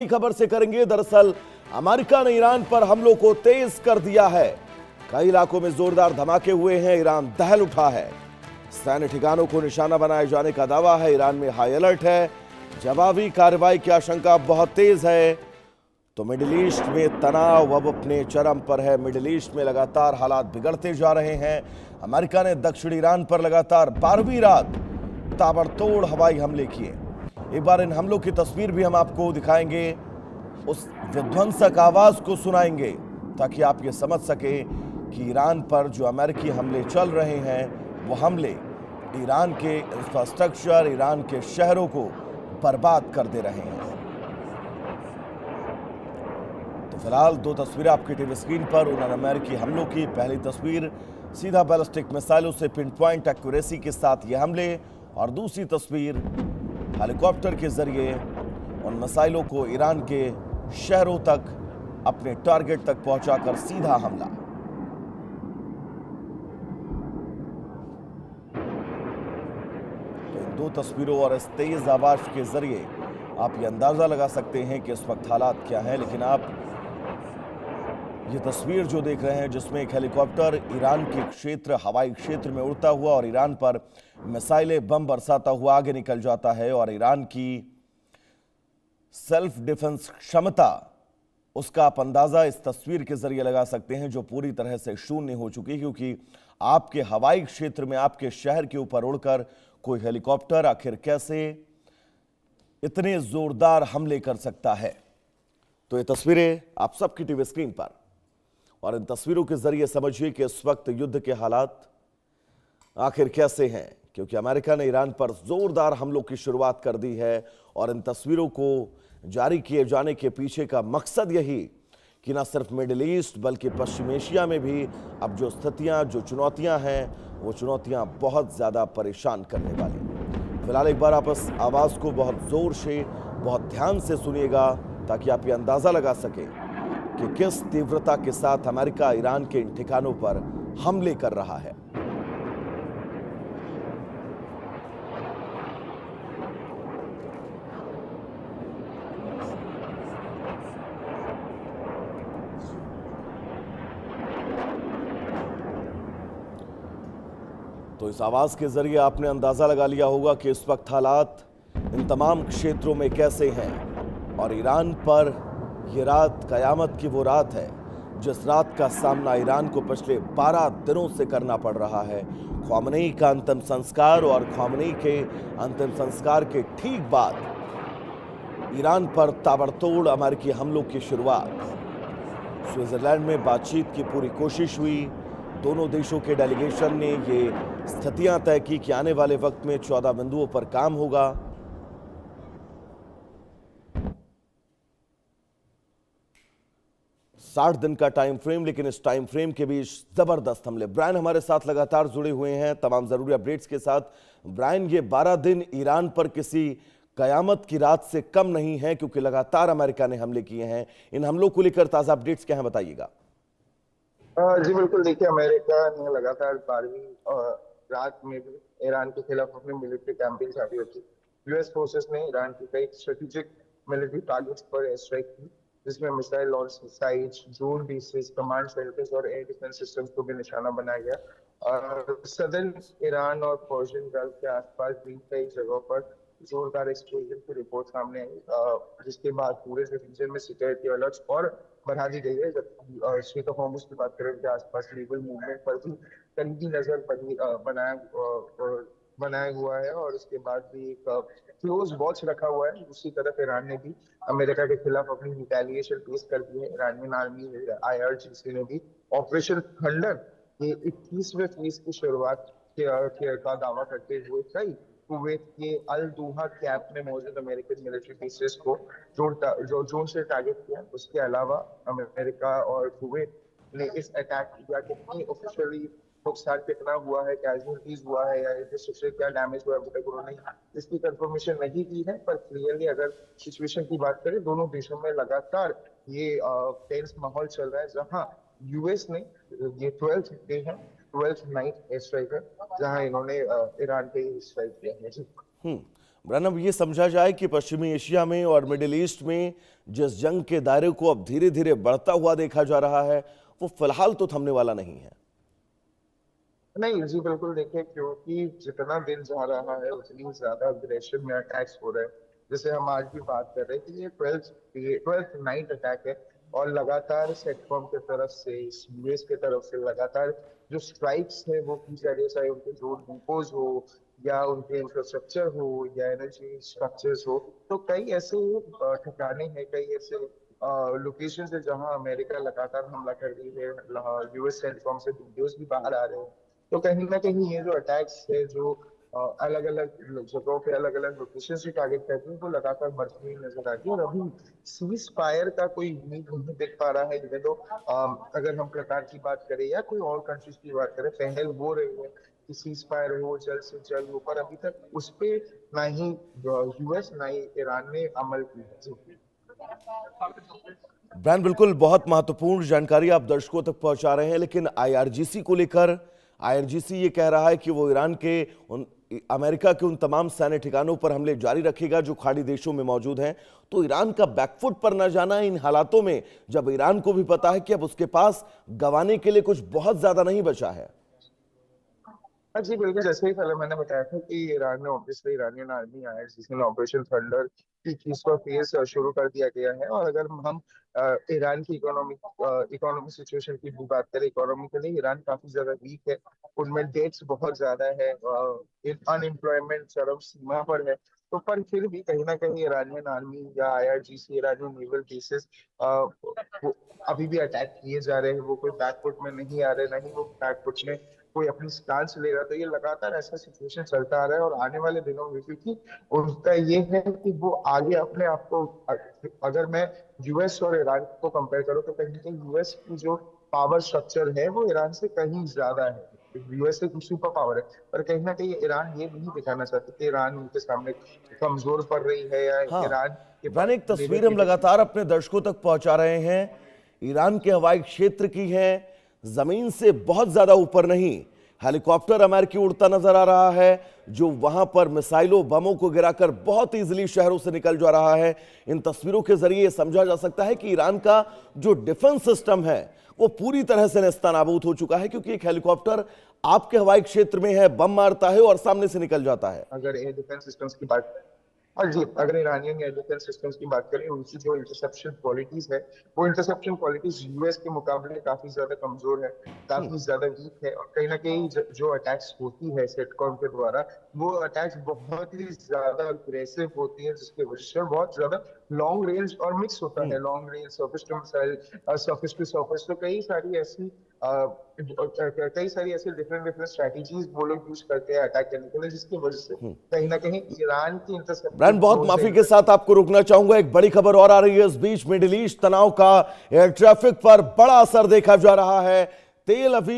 खबर से करेंगे। दरअसल अमेरिका ने ईरान पर हमलों को तेज कर दिया है। कई इलाकों में जोरदार धमाके हुए हैं। ईरान दहल उठा है। सैन्य ठिकानों को निशाना बनाए जाने का दावा है। ईरान में हाई अलर्ट है। जवाबी कार्रवाई की आशंका बहुत तेज है। तो मिडिल ईस्ट में तनाव अब अपने चरम पर है। मिडिल ईस्ट में लगातार हालात बिगड़ते जा रहे हैं। अमेरिका ने दक्षिण ईरान पर लगातार 12वीं रात ताबड़तोड़ हवाई हमले किए। एक बार इन हमलों की तस्वीर भी हम आपको दिखाएंगे, उस विध्वंसक आवाज को सुनाएंगे ताकि आप ये समझ सके कि ईरान पर जो अमेरिकी हमले चल रहे हैं वो हमले ईरान के इंफ्रास्ट्रक्चर, ईरान के शहरों को बर्बाद कर दे रहे हैं। तो फिलहाल दो तस्वीरें आपकी टीवी स्क्रीन पर उन अमेरिकी हमलों की। पहली तस्वीर सीधा बैलिस्टिक मिसाइलों से पिन पॉइंट एक्यूरेसी के साथ ये हमले, और दूसरी तस्वीर हेलीकॉप्टर के जरिए उन मिसाइलों को ईरान के शहरों तक, अपने टारगेट तक पहुंचाकर सीधा हमला। तो इन दो तस्वीरों और इस तेज आवाज के जरिए आप ये अंदाजा लगा सकते हैं कि इस वक्त हालात क्या हैं। लेकिन आप ये तस्वीर जो देख रहे हैं जिसमें एक हेलीकॉप्टर ईरान के क्षेत्र, हवाई क्षेत्र में उड़ता हुआ और ईरान पर मिसाइलें, बम बरसाता हुआ आगे निकल जाता है, और ईरान की सेल्फ डिफेंस क्षमता, उसका आप अंदाजा इस तस्वीर के जरिए लगा सकते हैं जो पूरी तरह से शून्य हो चुकी है। क्योंकि आपके हवाई क्षेत्र में, आपके शहर के ऊपर उड़कर कोई हेलीकॉप्टर आखिर कैसे इतने जोरदार हमले कर सकता है। तो ये तस्वीरें आप सबकी टीवी स्क्रीन पर, और इन तस्वीरों के जरिए समझिए कि इस वक्त युद्ध के हालात आखिर कैसे हैं। क्योंकि अमेरिका ने ईरान पर जोरदार हमलों की शुरुआत कर दी है, और इन तस्वीरों को जारी किए जाने के पीछे का मकसद यही कि न सिर्फ मिडिल ईस्ट बल्कि पश्चिम एशिया में भी अब जो स्थितियां, जो चुनौतियां हैं, वो चुनौतियां बहुत ज्यादा परेशान करने वाली। फिलहाल एक बार आप इस आवाज को बहुत जोर से, बहुत ध्यान से सुनिएगा ताकि आप ये अंदाजा लगा सकें कि किस तीव्रता के साथ अमेरिका ईरान के इन ठिकानों पर हमले कर रहा है। तो इस आवाज के जरिए आपने अंदाजा लगा लिया होगा कि इस वक्त हालात इन तमाम क्षेत्रों में कैसे हैं। और ईरान पर यह रात कयामत की वो रात है जिस रात का सामना ईरान को पिछले 12 दिनों से करना पड़ रहा है। ख़ामेनी का अंतिम संस्कार, और ख़ामेनी के अंतिम संस्कार के ठीक बाद ईरान पर ताबड़तोड़ अमेरिकी हमलों की शुरुआत। स्विट्जरलैंड में बातचीत की पूरी कोशिश हुई। दोनों देशों के डेलीगेशन ने ये स्थितियां तय की कि आने वाले वक्त में 14 बिंदुओं पर काम होगा। 60 दिन का टाइम फ्रेम, लेकिन इस टाइम फ्रेम के बीच जबरदस्त हमले। ब्रायन हमारे साथ लगातार जुड़े हुए हैं तमाम जरूरी अपडेट्स के साथ। ब्रायन, ये 12 दिन ईरान पर किसी कयामत की रात से कम नहीं है, क्योंकि लगातार अमेरिका ने हमले किए हैं। इन हमलों को लेकर ताजा अपडेट्स क्या हैं, बताइएगा। जी बिल्कुल, देखिए अमेरिका ने लगातार 12वीं रात में भी ईरान के खिलाफ अपनी मिलिट्री कैंपेन जारी रखी। यूएस फोर्सेस ने ईरान के कई स्ट्रेटेजिक मिलिट्री टारगेट्स पर एयर स्ट्राइक की, जिसमें missile launch sites, drone bases, command centres और एयर डिफेंस सिस्टम्स को भी निशाना बनाया गया। सदर्न ईरान और पर्शियन गल्फ के आसपास भी कई जगहों पर जोरदार एक्सप्लोजन की रिपोर्ट सामने आई, जिसके बाद पूरे रीजन में सिक्योरिटी अलर्ट्स और बढ़ा दी गई है। जबकि स्ट्रेट ऑफ हॉर्मुज की बात करें, के आसपास लीगल मूवमेंट पर भी करीबी नजर बनाया हुआ है, और उसके बाद भी एक क्लोज वॉच रखा हुआ है। दूसरी तरफ ईरान ने भी अमेरिका के खिलाफ अपनी रिटेलिएशन पेश कर दी है। ईरानियन आर्मी IRGC ने भी ऑपरेशन थंडर के 21वें फेज की शुरुआत का दावा करते हुए कई कुवैत के अल दोहा कैंप में मौजूद अमेरिकन मिलिट्री बेसेस को ड्रोन से टारगेट किया। उसके अलावा अमेरिका और कुवैत ने इस अटैक किया। कितनी ऑफिशियली नुकसान कितना हुआ है, कैजुअलिटीज हुआ है, या इंफ्रास्ट्रक्चर क्या डैमेज हुआ है, अभी तक उन्होंने इसकी कंफर्मेशन नहीं की है। पर क्लियरली अगर सिचुएशन की बात करें, दोनों देशों में लगातार ये टेंस माहौल चल रहा है, जहां यूएस ने ये 12th डे है, 12th नाइट एयर स्ट्राइक है, जहां इन्होंने ईरान पे स्ट्राइक किया है। ब्रायन, अब ये समझा जाए कि पश्चिमी एशिया में और मिडिल ईस्ट में जिस जंग के दायरे को अब धीरे धीरे बढ़ता हुआ देखा जा रहा है, वो फिलहाल तो थमने वाला नहीं है। नहीं जी, बिल्कुल देखिए, क्योंकि जितना दिन जा रहा है उतनी ज्यादा अग्रेशन में अटैक्स हो रहे हैं। जैसे हम आज भी बात कर रहे हैं कि ये ट्वेल्थ नाइट अटैक है, और लगातार सेटकॉम की तरफ से, यूएस की तरफ से लगातार जो स्ट्राइक्स है वो की जा रही है, चाहे उनके जो डिपोज हो या उनके इंफ्रास्ट्रक्चर हो या एनर्जी स्ट्रक्चर्स हो। तो कई ऐसे ठिकाने हैं, कई ऐसे लोकेशन है जहां अमेरिका लगातार हमला कर रही है। यूएस सेंटकॉम से वीडियोस भी बाहर आ रहे हैं। तो कहीं ना कहीं ये जो अटैक्स है, जो अलग अलग जगहों पे अलग अलग लोकेशन से टारगेट करते हैं, वो लगातार बढ़ती हुई नजर आ रही है। और अभी सीज फायर का कोई उम्मीद नहीं दिख पा रहा है। इवन तो अगर हम कतार की बात करें या कोई और कंट्रीज की बात करें, पहल हो रही है कि सीज फायर हो जल्द से जल्द हो, पर अभी तक उस पे ना ही यूएस ना ही ईरान ने अमल किया है। ब्रायन, बिल्कुल बहुत महत्वपूर्ण जानकारी आप दर्शकों तक पहुंचा रहे हैं, लेकिन आईआरजीसी को लेकर आईआरजीसी ये कह रहा है कि वो ईरान के अमेरिका के उन तमाम सैन्य ठिकानों पर हमले जारी रखेगा जो खाड़ी देशों में मौजूद हैं। तो ईरान का बैकफुट पर न जाना इन हालातों में, जब ईरान को भी पता है कि अब उसके पास गंवाने के लिए कुछ बहुत ज्यादा नहीं बचा है। हाँ जी, बिल्कुल, जैसे ही पहले मैंने बताया था कि ईरान ने ऑब्वियसली इरानियन आर्मी जिसने ऑपरेशन थंडर की चीज का फेज शुरू कर दिया गया है। और अगर हम ईरान की इकोनॉमिक सिचुएशन की भी बात करें, इकोनॉमिकली ईरान काफी ज्यादा वीक है। उनमें डेट्स बहुत ज्यादा है, अनएम्प्लॉयमेंट चरम सीमा पर है। तो पर फिर भी कहीं ना कहीं ईरानियन आर्मी या आईआरजीसी, ईरानियन नेवल बेसिस अभी भी अटैक किए जा रहे हैं। वो कोई बैकफुट में नहीं आ रहे, ना ही वो बैकफुट में कोई अपनी स्टांस ले रहा। तो ये लगातार ऐसा सिचुएशन चलता आ रहा है, और आने वाले दिनों में, क्योंकि उनका ये है कि वो आगे अपने आप को, अगर मैं यूएस और ईरान को कंपेयर करूं, तो कहीं ना कहीं यूएस की जो पावर स्ट्रक्चर है वो ईरान से कहीं ज्यादा है। यूएस एक सुपर पावर है, पर कहीं ना कहीं ईरान ये नहीं दिखाना चाहती कि ईरान उनके सामने कमजोर पड़ रही है या हाँ, ईरान के ब्रायन, एक तस्वीर हम लेने लगातार अपने दर्शकों तक पहुंचा रहे हैं। ईरान के हवाई क्षेत्र की है, जमीन से बहुत ज्यादा ऊपर नहीं। हेलीकॉप्टर अमेरिकी उड़ता नजर आ रहा है, जो वहां पर मिसाइलों बमों को गिराकर बहुत इजीली शहरों से निकल जा रहा है। इन तस्वीरों के जरिए यह समझा जा सकता है कि ईरान का जो डिफेंस सिस्टम है वो पूरी तरह से नेस्तनाबूद हो चुका है, क्योंकि एक हेलीकॉप्टर आपके हवाई क्षेत्र में है, बम मारता है और सामने से निकल जाता है। अगर एयर डिफेंस सिस्टम्स की बात, और जी, अगर ईरानियन एयर डिफेंस सिस्टम्स की बात करें, उनकी जो इंटरसेप्शन क्वालिटीज है, वो इंटरसेप्शन क्वालिटीज यूएस के मुकाबले काफी ज्यादा कमजोर है, काफी ज्यादा वीक है। और कहीं ना कहीं जो अटैक्स होती है सेटकॉम के द्वारा, वो अटैक्स बहुत ही ज्यादा अग्रेसिव होती है, जिसकी वजह से बहुत ज्यादा लॉन्ग रेंज और मिक्स होता है, long range, surface to missile, surface to surface. तो कई सारी ऐसी डिफरेंट स्ट्रेटजीज वो लोग यूज करते हैं अटैक करने के लिए, जिसकी वजह से कहीं ना कहीं ईरान की ब्रायन, बहुत माफी के साथ आपको रुकना चाहूंगा। एक बड़ी खबर और आ रही है इस बीच। मिडिल ईस्ट तनाव का एयर ट्रैफिक पर बड़ा असर देखा जा रहा है। तेल अवीव